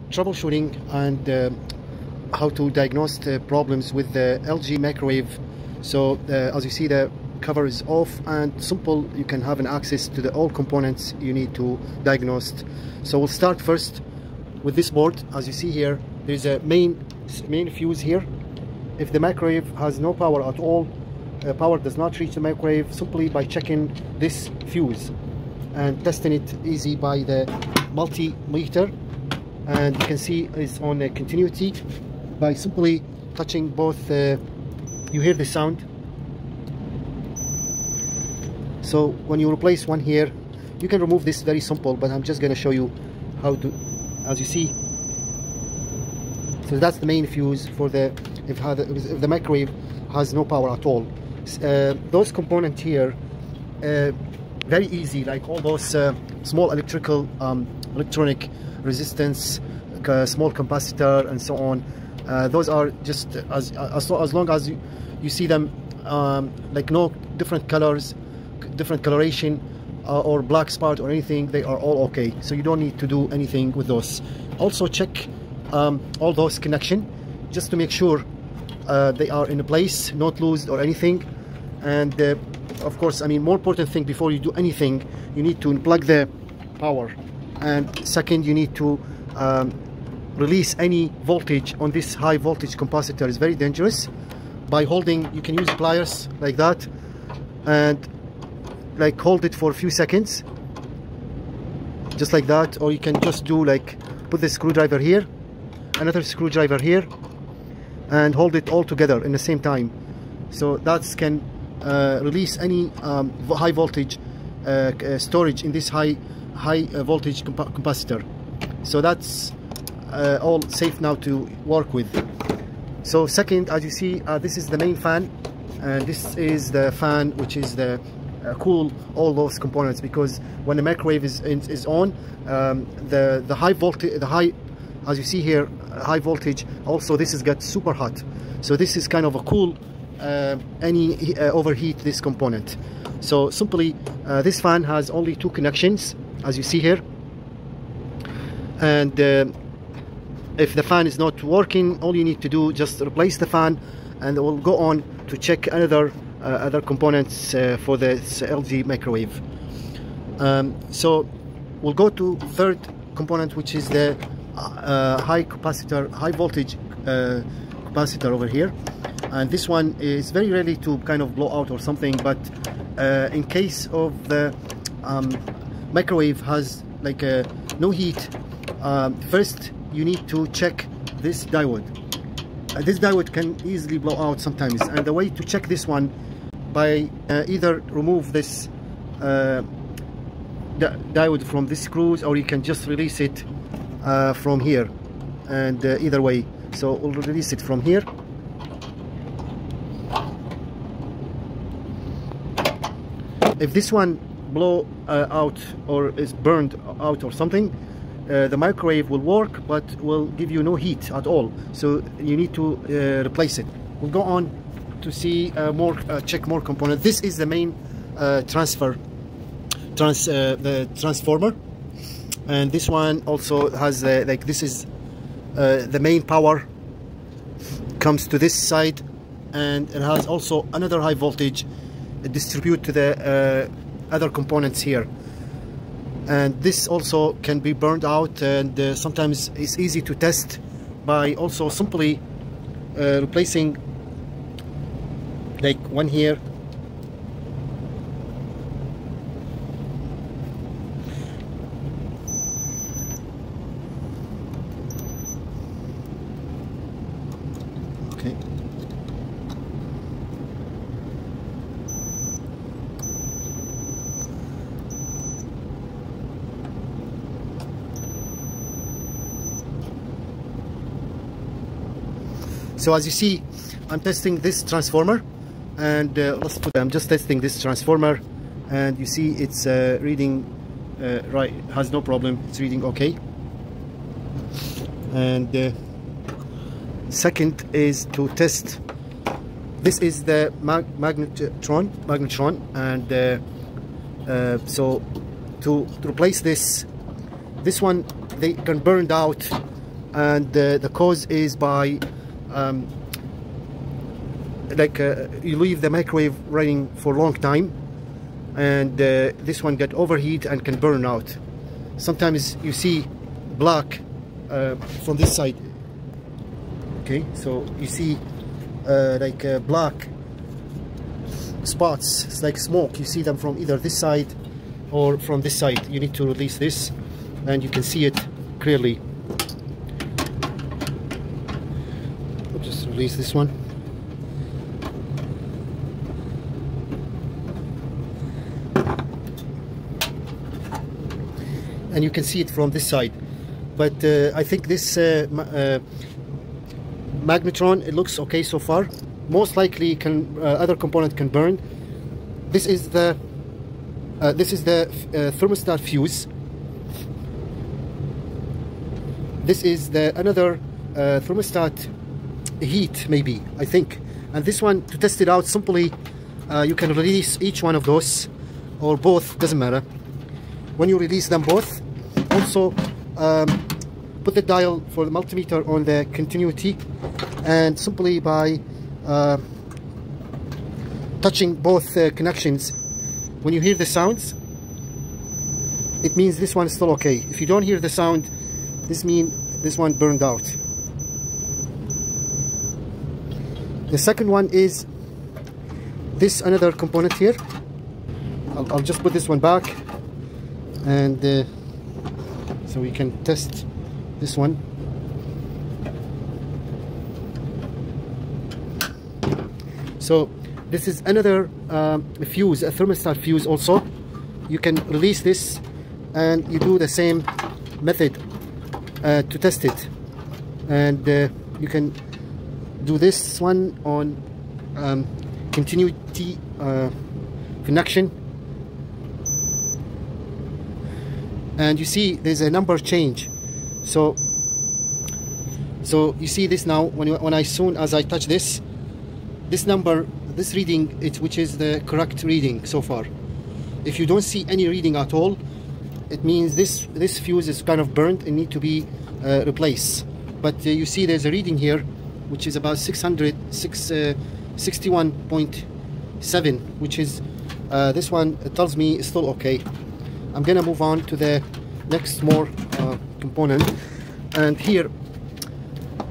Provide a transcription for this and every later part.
troubleshooting and how to diagnose the problems with the LG microwave. So as you see, the cover is off, and simple, you can have an access to the all components you need to diagnose. So we'll start first with this board. As you see here, there's a main fuse here. If the microwave has no power at all, power does not reach the microwave, simply by checking this fuse and testing it easy by the multimeter, and you can see it's on a continuity by simply touching both. You hear the sound. So when you replace one here, you can remove this, very simple, but I'm just going to show you how to. As you see, so that's the main fuse for the if the microwave has no power at all. Those components here, very easy, like all those small electronic resistance, small capacitor, and so on. Those are just as long as you see them, like no different colors, different coloration, or black spot or anything, they are all okay. So you don't need to do anything with those. Also check all those connection just to make sure they are in place, not loose or anything. And of course, I mean, more important thing before you do anything, you need to unplug the power, and second, you need to release any voltage on this high voltage capacitor. Is very dangerous. By holding, you can use pliers like that and like hold it for a few seconds, just like that, or you can just do like put the screwdriver here, another screwdriver here, and hold it all together in the same time. So that can release any high voltage storage in this high voltage capacitor. So that's all safe now to work with. So second, as you see, this is the main fan, and this is the fan which is the cool all those components, because when the microwave is on, the high voltage, as you see here, high voltage, also this is got super hot. So this is kind of a cool any overheat this component. So simply this fan has only two connections, as you see here, and if the fan is not working, all you need to do just replace the fan, and we'll go on to check other components for the LG microwave. So we'll go to third component, which is the high voltage capacitor over here. And this one is very rarely to kind of blow out or something, but in case of the microwave has like no heat, first you need to check this diode. This diode can easily blow out sometimes, and the way to check this one, by either remove this diode from the screws, or you can just release it from here, and either way. So we'll release it from here. If this one blow out or is burned out or something, the microwave will work but will give you no heat at all, so you need to replace it. We'll go on to see check more components. This is the main the transformer, and this one also has like this is the main power comes to this side, and it has also another high voltage distribute to the other components here. And this also can be burned out, and sometimes it's easy to test by also simply replacing like one here, okay. So as you see, I'm testing this transformer, and I'm just testing this transformer, and you see it's reading right, has no problem, it's reading okay. And second is to test, this is the magnetron, and so to replace this one, they can burn out and the cause is by you leave the microwave running for a long time, and this one get overheat and can burn out. Sometimes you see black from this side. Okay, so you see black spots. It's like smoke. You see them from either this side or from this side. You need to release this, and you can see it clearly. I'll just release this one. And you can see it from this side, but I think this magnetron, it looks okay so far. Most likely other component can burn. This is the thermostat fuse. This is another thermostat heat, maybe, I think. And this one, to test it out, simply you can release each one of those, or both, doesn't matter. When you release them both, also put the dial for the multimeter on the continuity, and simply by touching both connections, when you hear the sounds, it means this one is still okay. If you don't hear the sound, this means this one burned out. The second one is this another component here. I'll just put this one back, and so we can test this one. So this is another fuse, a thermostat fuse also. You can release this, and you do the same method to test it. And you can do this one on continuity connection. And you see there's a number change. So you see this now, as soon as I touch this number, this reading, which is the correct reading so far. If you don't see any reading at all, it means this fuse is kind of burnt and need to be replaced. But you see there's a reading here, which is about 61.7, which is this one. It tells me it's still okay. I'm gonna move on to the next more component, and here,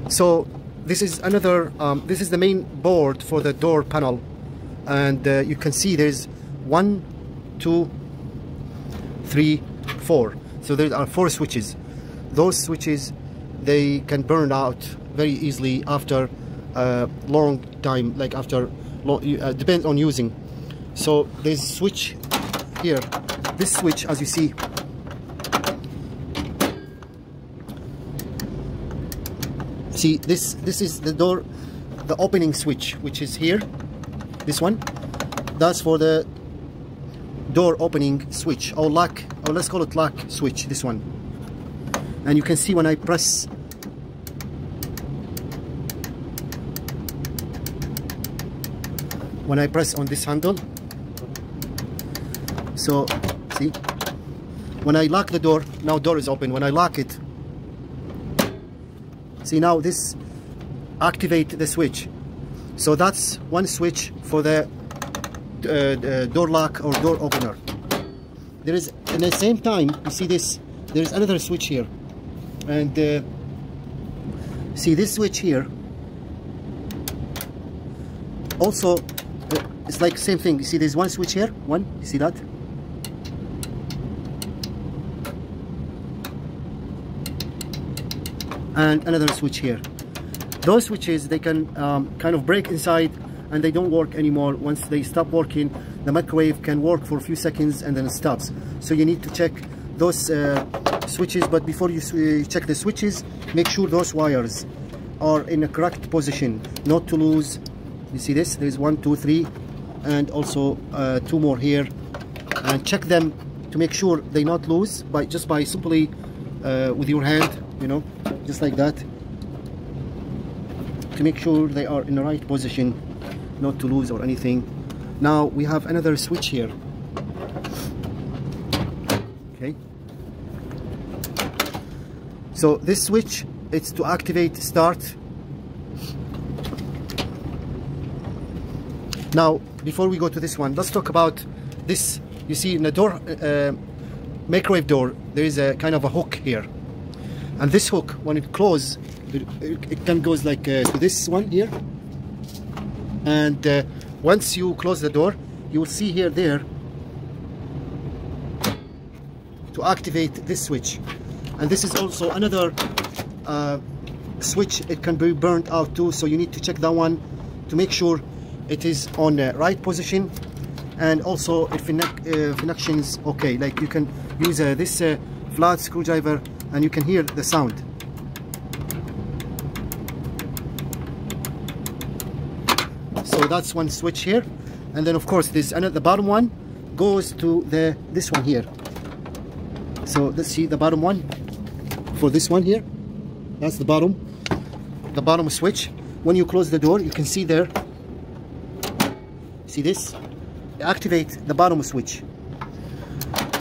so this is another this is the main board for the door panel, and you can see there's 1, 2, 3, 4. So there are 4 switches. Those switches, they can burn out very easily after a long time, like after depends on using. So there's a switch here. This switch, as you see, this is the door, the opening switch, which is here. This one, that's for the door opening switch, or lock, or let's call it lock switch, this one. And you can see when I press, on this handle, so see, when I lock the door, now door is open. When I lock it, see, now this activate the switch. So that's one switch for the door lock or door opener. There is, at the same time, you see this, there is another switch here, and see this switch here also, it's like same thing. You see there's one switch here, you see that, and another switch here. Those switches, they can kind of break inside, and they don't work anymore. Once they stop working, the microwave can work for a few seconds and then it stops. So you need to check those switches, but before you check the switches, make sure those wires are in a correct position, not to lose. You see this, there's 1, 2, 3, and also 2 more here, and check them to make sure they not loose just by simply with your hand, you know, just like that, to make sure they are in the right position, not to lose or anything. Now we have another switch here. Okay, so this switch it's to activate start. Now before we go to this one, let's talk about this. You see in the door, microwave door, there is a kind of a hook here, and this hook, when it closes, it can goes like to this one here, and once you close the door, you will see here there to activate this switch. And this is also another switch. It can be burned out too, so you need to check that one to make sure it is on the right position, and also if connections okay. Like you can use this flat screwdriver and you can hear the sound. So that's one switch here, and then of course this the bottom one goes to this one here. So let's see the bottom one for this one here. That's the bottom switch. When you close the door, you can see there. See this? Activate the bottom switch.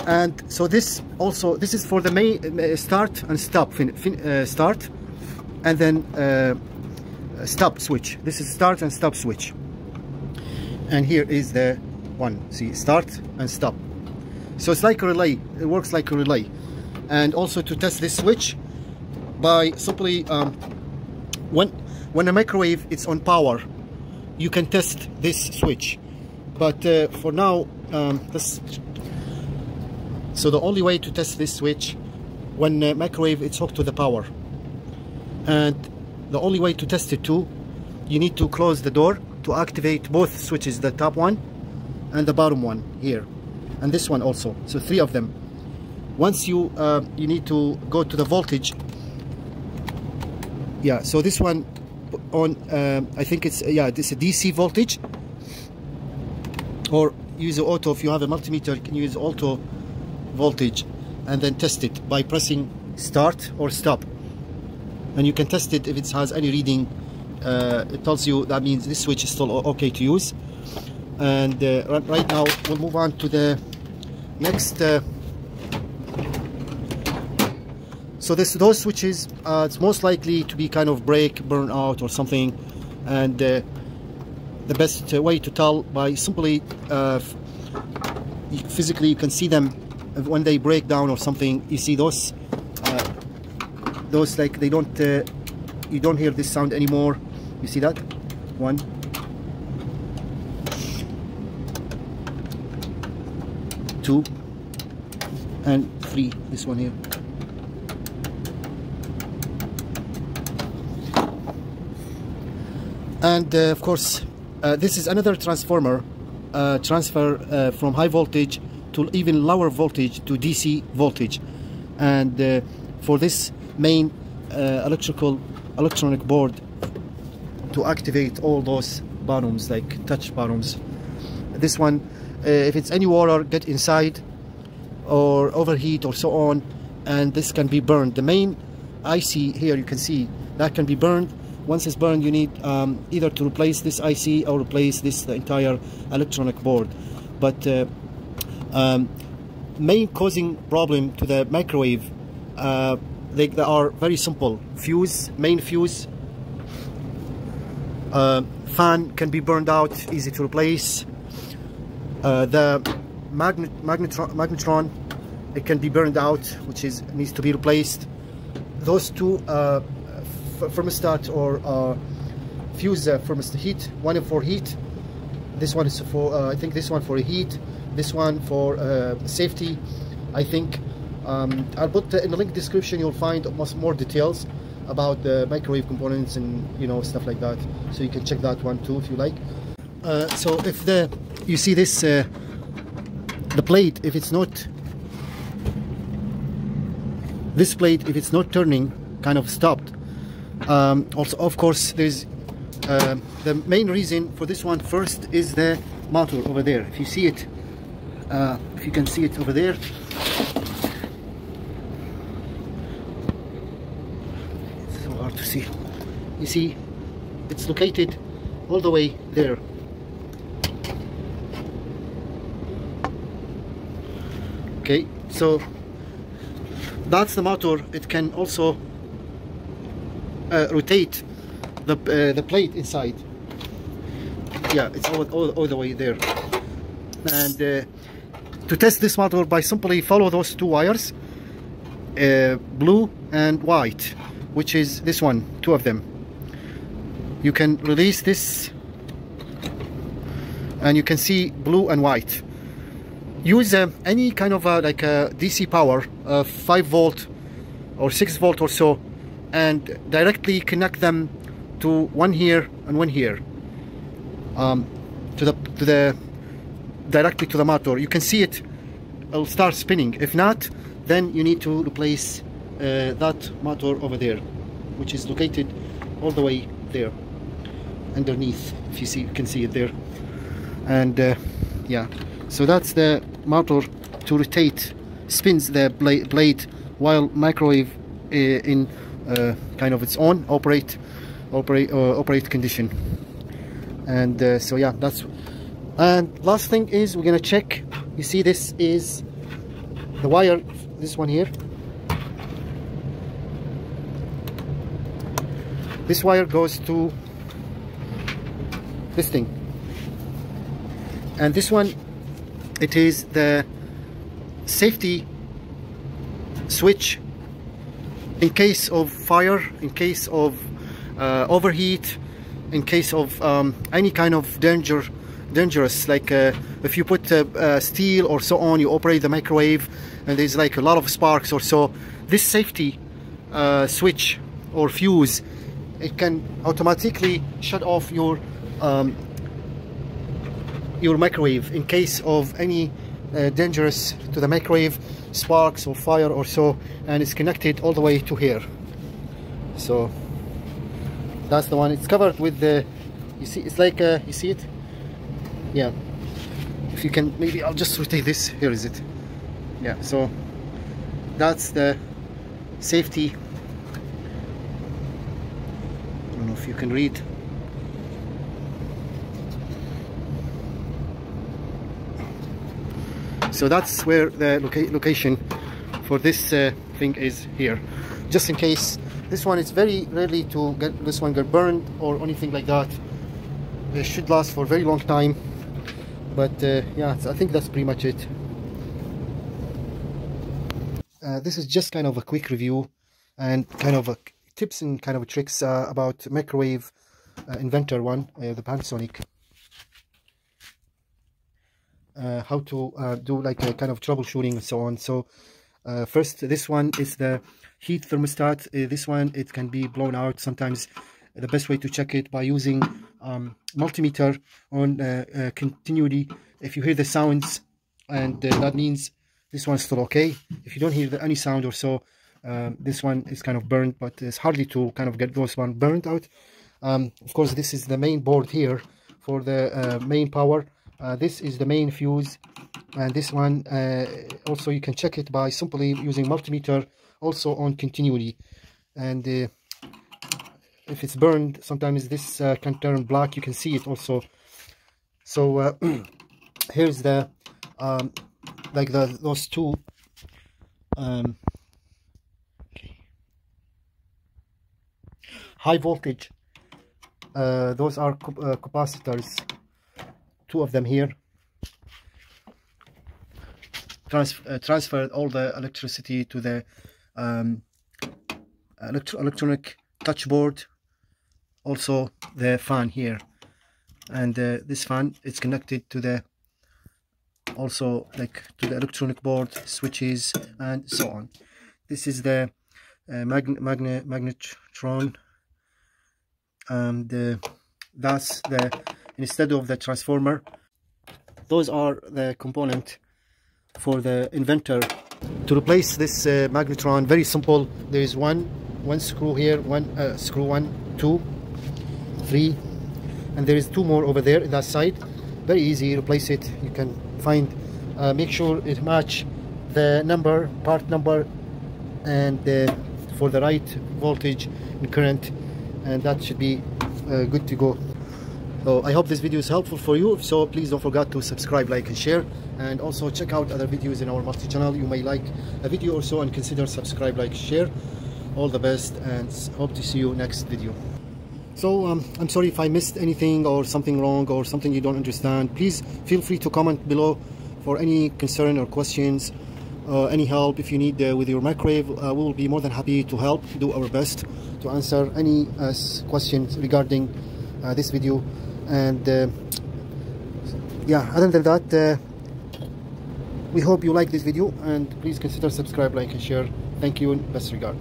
And so this is for the main start and stop, start, and then stop switch. This is start and stop switch. And here is the one. See, start and stop. So it's like a relay. It works like a relay. And also to test this switch, by simply when a microwave it's on power, you can test this switch. But for now, so the only way to test this switch, when microwave it's hooked to the power, and the only way to test it too, you need to close the door to activate both switches, the top one and the bottom one here, and this one also. So 3 of them. Once you need to go to the voltage. Yeah, so this one on I think it's this is a DC voltage, or use the auto. If you have a multimeter, you can use auto voltage and then test it by pressing start or stop, and you can test it. If it has any reading, it tells you that means this switch is still okay to use. And right now we'll move on to the next. So those switches, it's most likely to be kind of burn out or something, and the best way to tell by simply physically you can see them when they break down or something. You see those like they don't you don't hear this sound anymore. You see that? 1, 2, and 3. This one here. And of course, this is another transformer transfer from high voltage to even lower voltage to DC voltage. And for this main electronic board to activate all those bottoms, like touch bottoms. This one, if it's any water get inside or overheat or so on, and this can be burned. The main IC here, you can see that can be burned. Once it's burned, you need either to replace this IC or replace the entire electronic board. But main causing problem to the microwave, they are very simple. Fuse, main fuse, fan can be burned out, easy to replace. The magnetron, it can be burned out, which needs to be replaced. Those two thermostat or fuse thermostat heat, one for heat, this one is for I think this one for heat, this one for safety. I think I'll put in the link description, you'll find more details about the microwave components and stuff like that, so you can check that one too if you like. So if you see this the plate, if it's not this plate, if it's not turning, kind of stopped. Also, of course, there's the main reason for this one first is the motor over there. If you see it, if you can see it over there, it's so hard to see. You see, it's located all the way there. Okay, so that's the motor. It can also rotate the plate inside. Yeah, it's all the way there. And to test this motor, by simply follow those two wires, blue and white, which is this one, two of them. You can release this and you can see blue and white. Use any kind of like a DC power, 5 volt or 6 volt or so, and directly connect them to one here and one here, directly to the motor. You can see it'll start spinning. If not, then you need to replace that motor over there, which is located all the way there underneath. If you see, you can see it there. And yeah, so that's the motor to rotate, spins the blade while microwave in kind of its own operate condition. And so yeah, that's. And last thing is, we're gonna check. You see, this is the wire, this one here. This wire goes to this thing, and this one, it is the safety switch in case of fire, in case of overheat, in case of any kind of dangerous, like if you put steel or so on, you operate the microwave and there's like a lot of sparks or so, this safety switch or fuse, it can automatically shut off your microwave in case of any dangerous to the microwave, sparks or fire or so, and it's connected all the way to here. So that's the one. It's covered with the, you see, it's like you see it, yeah, if you can, maybe I'll just rotate this. Here is it. Yeah, so that's the safety. I don't know if you can read. So that's where the location for this thing is here. Just in case, this one is very rarely to get this one get burned or anything like that. It should last for a very long time. But yeah, so I think that's pretty much it. This is just kind of a quick review and kind of a tips and kind of tricks about microwave inventor one, the Panasonic. How to do like a kind of troubleshooting and so on. So first, this one is the heat thermostat. This one, it can be blown out sometimes. The best way to check it by using multimeter on continuity. If you hear the sounds, and that means this one's still okay. If you don't hear any sound or so, this one is kind of burned, but it's hardly to kind of get those one burned out. Of course, this is the main board here for the main power. This is the main fuse, and this one also you can check it by simply using multimeter also on continuity. And if it's burned, sometimes this can turn black. You can see it also. So here's the like those two high voltage. Those are capacitors. Two of them here. Transfer all the electricity to the electronic touch board. Also the fan here, and this fan is connected to the also like to the electronic board, switches and so on. This is the magnetron, and that's the, instead of the transformer, those are the component for the inventor. To replace this magnetron, very simple. There is one screw here, one screw 1, 2, 3, and there is 2 more over there in that side. Very easy, replace it. You can find, make sure it match the number, part number, and for the right voltage and current, and that should be good to go. So I hope this video is helpful for you. If so, please don't forget to subscribe, like and share, and also check out other videos in our multi-channel. You may like a video or so and consider subscribe, like, share. all the best, and hope to see you next video. So I'm sorry if I missed anything or something wrong or something you don't understand. Please feel free to comment below for any concern or questions, any help if you need with your microwave. We will be more than happy to help, do our best to answer any questions regarding this video. And yeah, other than that, we hope you like this video, and please consider subscribe, like and share. Thank you, and best regard.